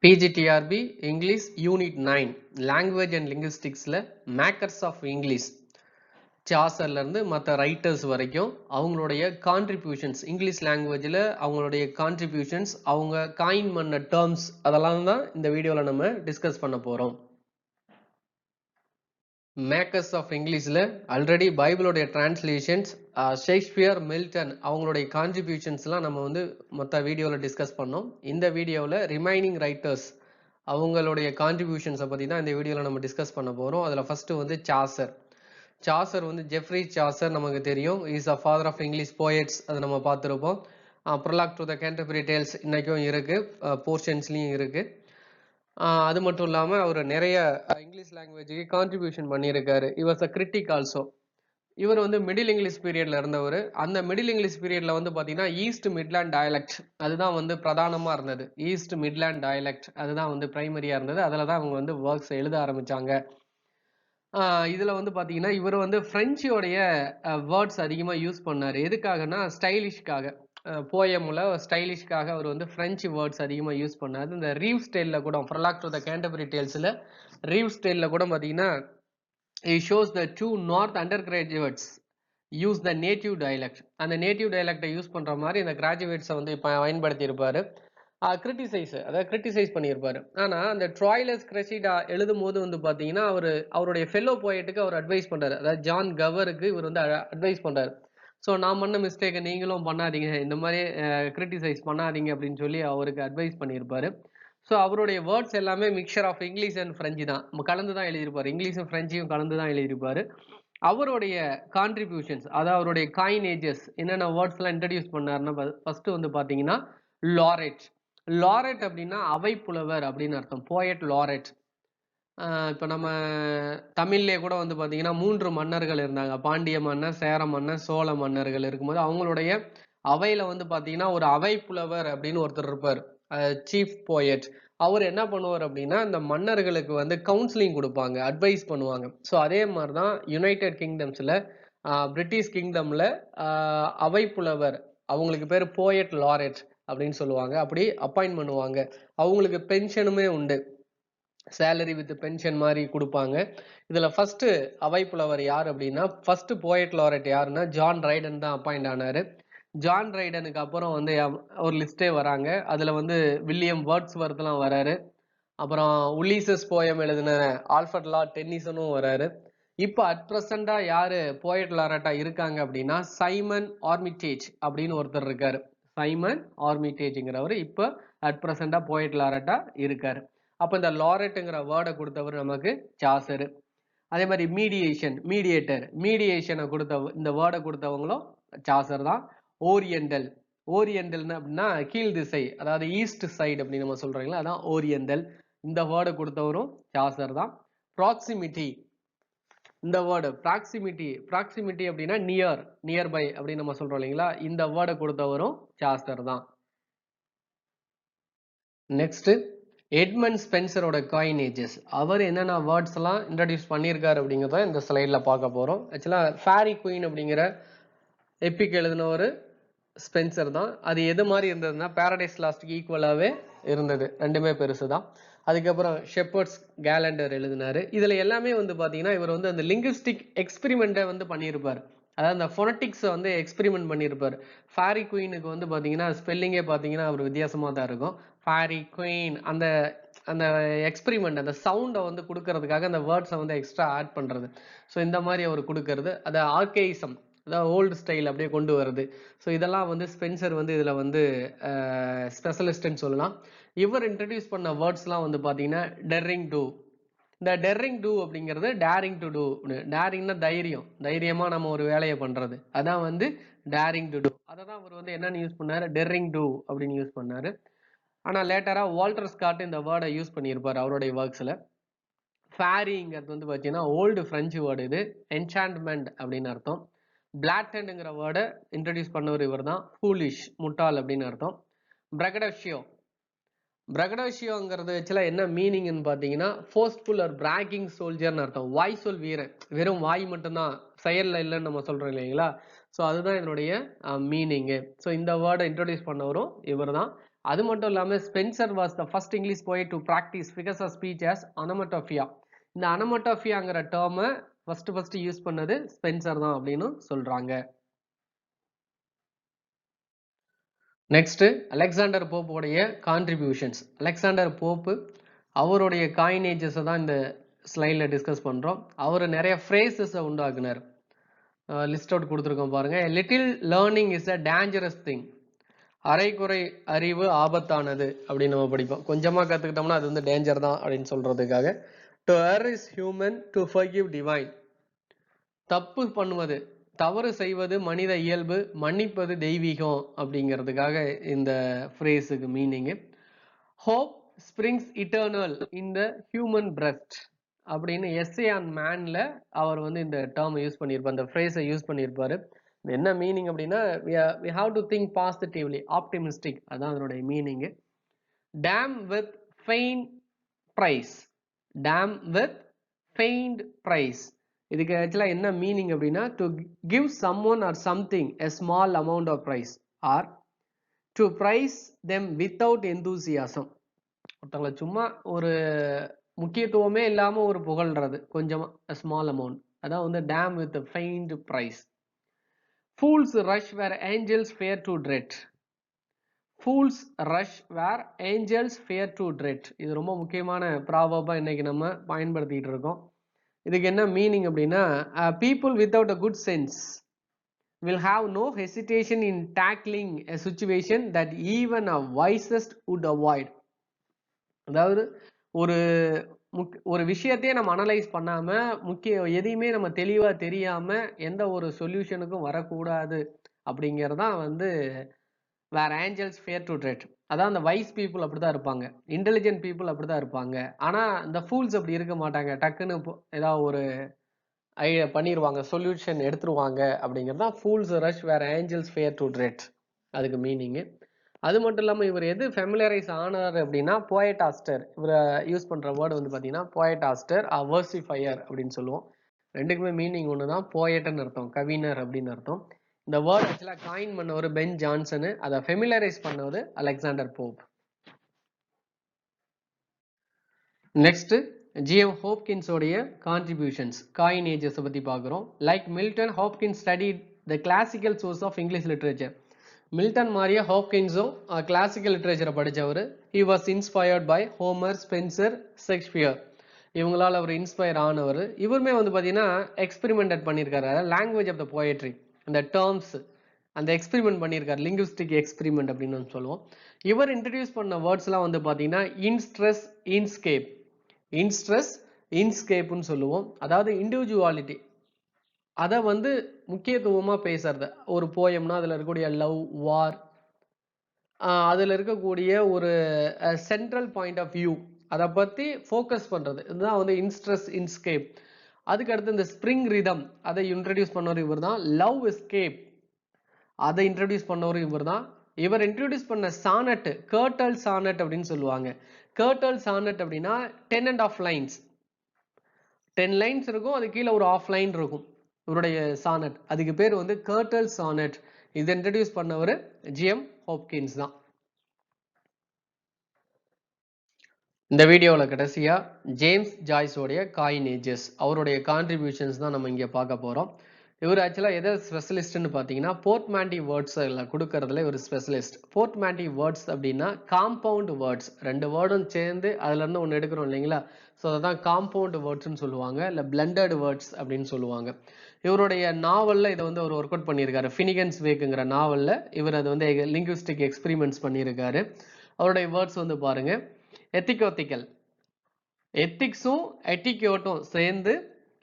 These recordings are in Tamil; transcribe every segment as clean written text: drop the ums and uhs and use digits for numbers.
PGTRB English Unit 9 Language and Linguisticsல Makers of English சாசர்ல இருந்து மற்ற ரைட்டர்ஸ் வரைக்கும் அவங்களுடைய கான்ட்ரிபியூஷன்ஸ் இங்கிலீஷ் லாங்குவேஜில் அவங்களுடைய கான்ட்ரிபியூஷன்ஸ் அவங்க காயின் பண்ண டேர்ம்ஸ் அதெல்லாம் தான் இந்த வீடியோவில் நம்ம டிஸ்கஸ் பண்ண போகிறோம். மேக்கர்ஸ் ஆஃப் இங்கிலீஷில் ஆல்ரெடி பைபிளோடைய டிரான்ஸ்லேஷன்ஸ் ஷேக்ஸ்பியர் மில்டன் அவங்களுடைய கான்ட்ரிபியூஷன்ஸ்லாம் நம்ம வந்து மொத்த வீடியோவில் டிஸ்கஸ் பண்ணோம். இந்த வீடியோவில் ரிமைனிங் ரைட்டர்ஸ் அவங்களுடைய கான்ட்ரிபியூஷன்ஸை பற்றி தான் இந்த வீடியோவில் நம்ம டிஸ்கஸ் பண்ண போகிறோம். அதில் ஃபஸ்ட்டு வந்து சாசர் வந்து ஜெஃப்ரி சாசர் நமக்கு தெரியும். Is a father of English poets, அதை நம்ம பார்த்துருப்போம். Prologue to the Canterbury Tales இன்றைக்கும் இருக்குது, போர்ஷன்ஸ்லேயும் இருக்குது. அது மட்டும் இல்லாமல் அவர் நிறைய இங்கிலீஷ் லாங்குவேஜுக்கு கான்ட்ரிபியூஷன் பண்ணியிருக்காரு. இவர் கிரிட்டிக் ஆல்சோ. இவர் வந்து மிடில் இங்கிலீஷ் பீரியட்ல இருந்தவர். அந்த மிடில் இங்கிலீஷ் பீரியட்ல வந்து பார்த்தீங்கன்னா ஈஸ்ட் மிட்லாண்ட் டயலெக்ட் அதுதான் வந்து பிரதானமாக இருந்தது. ஈஸ்ட் மிட்லாண்ட் டயலெக்ட் அதுதான் வந்து பிரைமரியாக இருந்தது. அதில் தான் அவங்க வந்து ஒர்க்ஸ் எழுத ஆரம்பித்தாங்க. இதில் வந்து பார்த்தீங்கன்னா இவர் வந்து ஃப்ரெஞ்சோடைய வேர்ட்ஸ் அதிகமாக யூஸ் பண்ணார். எதுக்காகனா ஸ்டைலிஷ்காக, போயமில் ஸ்டைலிஷ்காக அவர் வந்து ஃப்ரெஞ்சு வேர்ட்ஸ் அதிகமாக யூஸ் பண்ணார். இந்த ரீவ் ஸ்டைலில் கூட ப்ரொலாக் டு த கேன்டர்பரி டேல்ஸில் ரீவ் ஸ்டைலில் கூட பார்த்தீங்கன்னா he shows the two north undergraduates use the native dialect. அந்த நேட்டிவ் டைலக்டை யூஸ் பண்ணுற மாதிரி இந்த கிராஜுவேட்ஸை வந்து இப்போ பயன்படுத்தி இருப்பார். கிரிட்டிசைஸ் பண்ணியிருப்பாரு. ஆனால் அந்த ட்ராய்லஸ் கிரெசிடா எழுதும் போது வந்து பார்த்தீங்கன்னா அவருடைய ஃபெல்லோ போயட்டுக்கு அவர் அட்வைஸ் பண்ணுறாரு. அதாவது ஜான் கவருக்கு இவர் வந்து அட்வைஸ் பண்ணுறாரு. ஸோ நான் பண்ண மிஸ்டேக்கை நீங்களும் பண்ணாதீங்க, இந்த மாதிரி கிரிட்டிசைஸ் பண்ணாதீங்க அப்படின்னு சொல்லி அவருக்கு அட்வைஸ் பண்ணியிருப்பாரு. ஸோ அவருடைய வேர்ட்ஸ் எல்லாமே mixture of English and French தான், கலந்து தான் எழுதியிருப்பார். இங்கிலீஷும் ஃப்ரெஞ்சையும் கலந்து தான் எழுதியிருப்பார். அவருடைய கான்ட்ரிபியூஷன்ஸ், அதாவது அவருடைய காயினேஜஸ் என்னென்ன வேர்ட்ஸ்லாம் இன்ட்ரடியூஸ் பண்ணாருன்னா ஃபர்ஸ்ட் வந்து பார்த்தீங்கன்னா லாரெட் அப்படின்னா அவை புலவர் அப்படின்னு அர்த்தம். Poet laureate. இப்போ நம்ம தமிழ்லேயே கூட வந்து பார்த்தீங்கன்னா 3 மன்னர்கள் இருந்தாங்க. பாண்டிய மன்னர், சேர மன்னர், சோழ மன்னர்கள் இருக்கும்போது அவங்களுடைய அவையில் வந்து பார்த்தீங்கன்னா ஒரு அவை புலவர் அப்படின்னு ஒருத்தர் இருப்பார், சீஃப் போயட். அவர் என்ன பண்ணுவார் அப்படின்னா இந்த மன்னர்களுக்கு வந்து கவுன்சிலிங் கொடுப்பாங்க, அட்வைஸ் பண்ணுவாங்க. ஸோ அதே மாதிரி தான் யுனைடெட் கிங்டம்ஸில், பிரிட்டிஷ் கிங்டமில் அவை புலவர், அவங்களுக்கு பேர் போயட் லாரெட் அப்படின்னு சொல்லுவாங்க. அப்படி அப்பாயின்ட் பண்ணுவாங்க. அவங்களுக்கு பென்ஷனுமே உண்டு, சேலரி வித் பென்ஷன் மாதிரி கொடுப்பாங்க. இதில் ஃபர்ஸ்ட் அவைப்புலவர் யார் அப்படின்னா ஃபர்ஸ்ட் போயட் லாரெட் யாருன்னா ஜான் ரைடன் தான் அப்பாயிண்ட் ஆனார். ஜான் ரைடனுக்கு அப்புறம் வந்து ஒரு லிஸ்டே வராங்க. அதில் வந்து வில்லியம் வேர்ட்ஸ்வர்த்லாம் வராரு. அப்புறம் உலிசஸ் போயம் எழுதின ஆல்ஃபர்ட் லார்ட் டென்னிசனும் வராரு. இப்போ அட் ப்ரெசண்டா யாரு போயட் லாரெட்டா இருக்காங்க அப்படின்னா சைமன் ஆர்மிட்டேஜ் அப்படின்னு ஒருத்தர் இருக்காரு. சைமன் ஆர்மிட்டேஜ்ங்கிறவர் இப்போ அட் ப்ரெசண்டா போயட் லாரெட்டா இருக்காரு. அப்போ இந்த லாரெட்டுங்கிற வேர்டை கொடுத்தவர் நமக்கு சாசரு. அதே மாதிரி மீடியேஷனை கொடுத்த இந்த வேர்டை கொடுத்தவங்களும் சாசர் தான். ஓரியண்டல்னு அப்படின்னா கீழ் திசை, அதாவது ஈஸ்ட் சைடு அப்படின்னு நம்ம சொல்றீங்களா, அதான் ஓரியண்டல். இந்த வேர்டை கொடுத்தவரும் சாசர் தான். ப்ராக்சிமிட்டி, இந்த வேர்டு ப்ராக்சிமிட்டி அப்படின்னா நியர்பை அப்படின்னு நம்ம சொல்றோம் இல்லைங்களா, இந்த வேர்டை கொடுத்தவரும் சாசர் தான். நெக்ஸ்ட் எட்மண்ட் ஸ்பென்சரோட காயினேஜஸ். அவர் என்னென்ன வேர்ட்ஸ் எல்லாம் இன்ட்ரடியூஸ் பண்ணியிருக்காரு அப்படிங்கிறத இந்த ஸ்லைடில் பார்க்க போகிறோம். ஆக்சுவலாக ஃபேரி குயின் அப்படிங்கிற எப்பிக் எழுதின ஒரு ஸ்பென்சர் தான். அது எது மாதிரி இருந்ததுன்னா பேரடைஸ் லாஸ்ட்டுக்கு ஈக்குவலாகவே இருந்தது, ரெண்டுமே பெருசு தான். அதுக்கப்புறம் ஷெப்பர்ட்ஸ் கேலண்டர் எழுதினாரு. இதில் எல்லாமே வந்து பார்த்தீங்கன்னா இவர் வந்து அந்த லிங்குவிஸ்டிக் எக்ஸ்பெரிமெண்ட்டை வந்து பண்ணியிருப்பார். அதாவது அந்த ஃபொனட்டிக்ஸை வந்து எக்ஸ்பெரிமெண்ட் பண்ணியிருப்பார். ஃபேரி குயினுக்கு வந்து பார்த்தீங்கன்னா ஸ்பெல்லிங்கே பார்த்தீங்கன்னா அவர் வித்தியாசமாக தான் இருக்கும். ஃபேரி குயின் அந்த அந்த எக்ஸ்பெரிமெண்ட், அந்த சவுண்டை வந்து கொடுக்கறதுக்காக அந்த வேர்ட்ஸை வந்து எக்ஸ்ட்ரா ஆட் பண்ணுறது. ஸோ இந்த மாதிரி அவர் கொடுக்கறது, அதை ஆர்கேயிசம், அதாவது ஓல்டு ஸ்டைல் அப்படியே கொண்டு வருது. ஸோ இதெல்லாம் வந்து ஸ்பென்சர் வந்து இதில் வந்து ஸ்பெஷலிஸ்ட்னு சொல்லலாம். இவர் இன்ட்ரடியூஸ் பண்ண வேர்ட்ஸ்லாம் வந்து பார்த்தீங்கன்னா டெர்ரிங் டூ. இந்த டெர்ரிங் டூ அப்படிங்கிறது டேரிங் டு டூ. டேரிங்னா தைரியமாக நம்ம ஒரு வேலையை பண்ணுறது, அதான் வந்து டேரிங் டு டூ. அதை தான் அவர் வந்து என்னென்னு யூஸ் பண்ணார், டெர்ரிங் டூ அப்படின்னு யூஸ் பண்ணார். ஆனால் லேட்டராக வால்டர் ஸ்காட் இந்த வேர்டை யூஸ் பண்ணியிருப்பார் அவருடைய ஒர்க்ஸில். ஃபேரிங்கிறது வந்து பார்த்தீங்கன்னா ஓல்டு ஃப்ரெஞ்சு வேர்டு, இது என்சாண்ட்மெண்ட் அப்படின்னு அர்த்தம். பிளாட்டன்ங்கிற வேர்டை இன்ட்ரடியூஸ் பண்ணவர் இவர் தான். ஃபூலிஷ், முட்டாள் அப்படின்னு அர்த்தம். பிரகடோஷியோங்கிறது ஆக்சுவலாக என்ன மீனிங்னு பார்த்தீங்கன்னா ஃபோர்ஸ்ஃபுல் ஆர் பிராகிங் சோல்ஜர்னு அர்த்தம். வாய் சொல் வீரன், வெறும் வாய் மட்டும்தான், செயலில் இல்லைன்னு நம்ம சொல்கிறோம் இல்லைங்களா. ஸோ அதுதான் இதனுடைய மீனிங்கு. ஸோ இந்த வேர்டை இன்ட்ரடியூஸ் பண்ணவரும் இவர் தான். அது மட்டும் இல்லாம Spenser was the first English poet to practise figures of speech as onomatopoeia. இந்த அனமட்டோபியாங்கிற டேர்மை ஃபர்ஸ்ட் யூஸ் பண்ணது ஸ்பென்சர் தான் அப்படின்னு சொல்றாங்க. நெக்ஸ்ட் அலெக்சாண்டர் போப்போடைய கான்ட்ரிபியூஷன்ஸ். அலெக்சாண்டர் போப்பு அவருடைய காயினேஜஸ் தான் இந்த ஸ்லைடில் டிஸ்கஸ் பண்றோம். அவர் நிறைய ஃப்ரேசஸை உண்டாக்குனார். லிஸ்ட் அவுட் கொடுத்துருக்கோம் பாருங்க. Little learning is a dangerous thing. அரைக்குறை அறிவு ஆபத்தானது அப்படின்னு நம்ம படிப்போம். கொஞ்சமா கத்துக்கிட்டோம்னா அது வந்து டேஞ்சர் தான் அப்படின்னு சொல்றதுக்காக. To err is human, to forgive divine. தப்பு பண்ணுவது, தவறு செய்வது மனித இயல்பு, மன்னிப்பது தெய்வீகம் அப்படிங்கிறதுக்காக இந்த ஃப்ரேஸுக்கு meaning. Hope springs eternal in the human breast அப்படின்னு எஸ்ஏ ஆன் மேன்ல அவர் வந்து இந்த டேர்ம் யூஸ் பண்ணியிருப்பார், இந்த ஃப்ரேஸை யூஸ் பண்ணியிருப்பாரு. என்ன மீனிங் அப்படின்னா we have to think positively, optimistic, அதான் அதனுடைய meaning. Damn with faint praise, damn with faint praise, இதுக்கு ஆக்சுவலா என்ன மீனிங் அப்படின்னா to give someone or something a small amount of price or to price them without enthusiasm. ஒருத்தவங்களை சும்மா ஒரு முக்கியத்துவமே இல்லாம ஒரு புகழ்றது, கொஞ்சமா a small amount, அதான் வந்து damn with faint praise. Fools rush where angels fear to dread. Fools rush where angels fear to dread. இது ரொம்ப முக்கியமான ப்ராவர்பா இன்னைக்கு நம்ம பயன்படுத்திட்டு இருக்கோம். இதுக்கு என்ன மீனிங் அப்படின்னா people without a good sense will have no hesitation in tackling a situation that even a wisest would avoid. அதாவது ஒரு விஷயத்தையே நம்ம அனலைஸ் பண்ணாம எதையுமே நம்ம தெளிவா தெரியாம எந்த ஒரு சொல்யூஷனுக்கும் வரக்கூடாது அப்படிங்கறதான் வந்து வேற ஏஞ்சல்ஸ் ஃபியர் டு ட்ரெட். அதான் அந்த வைஸ் பீப்புள் அப்படிதான் இருப்பாங்க, இன்டெலிஜென்ட் பீப்புள் அப்படிதான் இருப்பாங்க. ஆனா இந்த ஃபூல்ஸ் அப்படி இருக்க மாட்டாங்க, டக்குன்னு ஏதாவது ஒரு ஐடியா பண்ணிடுவாங்க, சொல்யூஷன் எடுத்துருவாங்க அப்படிங்கிறதான் ஃபூல்ஸ் ரஷ் வேற ஏஞ்சல்ஸ் ஃபியர் டு ட்ரெட், அதுக்கு மீனிங். அது மட்டும் இல்லாமல் இவர் எது ஃபெமிலரைஸ் ஆனார் அப்படின்னா போயட் ஆஸ்டர். இவர் யூஸ் பண்ணுற வேர்டு வந்து பார்த்தீங்கன்னா போயட் ஆஸ்டர் வர்சிஃபையர் அப்படின்னு சொல்லுவோம். ரெண்டுக்குமே மீனிங் ஒன்று தான், போயட்னு அர்த்தம், கவிஞர் அப்படின்னு அர்த்தம். இந்த வேர்டு ஆக்சுவலாக காயின் பண்ணவர் பென் ஜான்சனு, அதை ஃபெமிலரைஸ் பண்ணவர் அலெக்சாண்டர் போப். நெக்ஸ்ட் ஜிஎம் ஹாப்கின்ஸோடைய கான்ட்ரிபியூஷன்ஸ், காயினேஜஸ் பற்றி பார்க்குறோம். Like Milton, Hopkins studied the classical source of English literature. Milton மாதிரியே ஹாப்கின்ஸும் கிளாசிக்கல் லிட்ரேச்சரை படித்தவர். He was inspired by Homer, Spenser, Shakespeare. இவங்களால் அவர் இன்ஸ்பயர் ஆனவர். இவருமே வந்து பார்த்தீங்கன்னா எக்ஸ்பெரிமெண்டட் பண்ணியிருக்காரு, லாங்குவேஜ் ஆஃப் த போயட்ரி, அந்த டேர்ம்ஸ் அந்த எக்ஸ்பெரிமெண்ட் பண்ணியிருக்காரு, லிங்குவிஸ்டிக் எக்ஸ்பெரிமெண்ட் அப்படின்னு சொல்லுவோம். இவர் இன்ட்ரடியூஸ் பண்ண வேர்ட்ஸ்லாம் வந்து பார்த்தீங்கன்னா இன்ஸ்ட்ரெஸ், இன்ஸ்கேப், இன்ஸ்ட்ரெஸ், இன்ஸ்கேப்னு சொல்லுவோம். அதாவது இண்டிவிஜுவாலிட்டி, அதை வந்து முக்கியத்துவமாக பேசுறது. ஒரு போயம்னா அதில் இருக்கக்கூடிய லவ், வார், அதில் இருக்கக்கூடிய ஒரு சென்ட்ரல் பாயிண்ட் ஆஃப் வியூ, அதை பற்றி ஃபோக்கஸ் பண்ணுறது, இதுதான் வந்து இன்ஸ்ட்ரெஸ், இன்ஸ்கேப். அதுக்கடுத்து இந்த ஸ்ப்ரிங் ரிதம், அதை இன்ட்ரடியூஸ் பண்ணவர் இவர் தான். லவ் எஸ்கேப், அதை இன்ட்ரடியூஸ் பண்ணவர் இவர் தான். இவர் இன்ட்ரடியூஸ் பண்ண சானட், கர்டல் சானட் அப்படின்னு சொல்லுவாங்க. கர்டல் சானட் அப்படின்னா 10.5 லைன்ஸ், 10 லைன்ஸ் இருக்கும், அது கீழே ஒரு ஆஃப் லைன் இருக்கும் இவருடைய சானட், அதுக்கு பேர் வந்து கர்டல் சானட். இதை இன்ட்ரடியூஸ் பண்ணவர் ஜிஎம் ஹாப்கின்ஸ் தான். இந்த வீடியோவில் கடைசியா ஜேம்ஸ் ஜாய்ஸோடைய காயினேஜஸ், அவருடைய கான்ட்ரிபியூஷன்ஸ் தான் நம்ம இங்கே பார்க்க போகிறோம். இவர் ஆக்சுவலாக எதை ஸ்பெஷலிஸ்ட்னு பார்த்தீங்கன்னா போர்ட்மேன்டி வேர்ட்ஸ் கொடுக்கறதுல இவர் ஸ்பெஷலிஸ்ட். போர்ட்மேன்டி வேர்ட்ஸ் அப்படின்னா காம்பவுண்ட் வேர்ட்ஸ், ரெண்டு வேர்டும் சேர்ந்து அதுலேருந்து ஒன்று எடுக்கிறோம் இல்லைங்களா, ஸோ அதான் காம்பவுண்ட் வேர்ட்ஸ்ன்னு சொல்லுவாங்க, இல்லை பிளண்டட் வேர்ட்ஸ் அப்படின்னு சொல்லுவாங்க. இவருடைய நாவலில் இதை வந்து அவர் ஒர்க் அவுட் பண்ணியிருக்காரு. ஃபினிகன்ஸ் வேக்குங்கிற நாவலில் இவர் அது வந்து லிங்குவிஸ்டிக் எக்ஸ்பெரிமெண்ட்ஸ் பண்ணியிருக்காரு. அவருடைய வேர்ட்ஸ் வந்து பாருங்க, எத்திகோத்திக்கல், எத்திக்ஸும் எட்டிக்யோட்டும் சேர்ந்து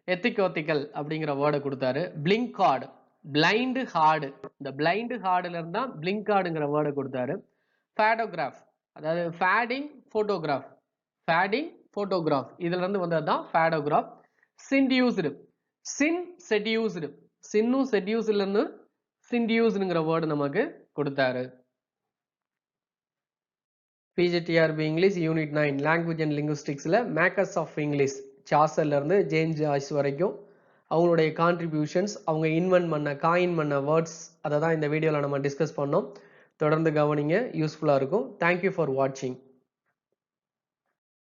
எத்திகோத்திக்கல் அப்படிங்கிற வேர்டை கொடுத்தாரு. பிளிங்க் கார்டு, பிளைண்ட் ஹார்டு, இந்த பிளைண்ட் ஹார்டுல இருந்தா பிளிங்க் கார்டுங்கிற வேர்டை கொடுத்தாரு. ஃபேடோகிராஃப், அதாவது ஃபேடிங் போட்டோகிராஃப், ஃபேடிங் போட்டோகிராஃப் இதுல இருந்து வந்ததுதான் ஃபேடோகிராஃப். சின்டியூஸ்டு, சின் செடியூஸ்டு, சின்னும் செடியூஸ்ல இருந்து சின்டியூஸ்டுங்கிற வேர்டு நமக்கு கொடுத்தாரு. PGTRB English unit 9 language and லிங்குவிஸ்டிக்ஸ்ல மேக்கர்ஸ் ஆஃப் இங்கிலீஷ், சார்சர்ல இருந்து ஜேம்ஸ் ஜாய்ஸ் வரைக்கும் அவங்களுடைய கான்ட்ரிபியூஷன்ஸ், அவங்க இன்வென்ட் பண்ண காயின் பண்ண வேர்ட்ஸ், அதை தான் இந்த வீடியோவில் நம்ம டிஸ்கஸ் பண்ணோம். தொடர்ந்து கவனிங்க, யூஸ்ஃபுல்லா இருக்கும். தேங்க் யூ ஃபார் வாட்சிங்.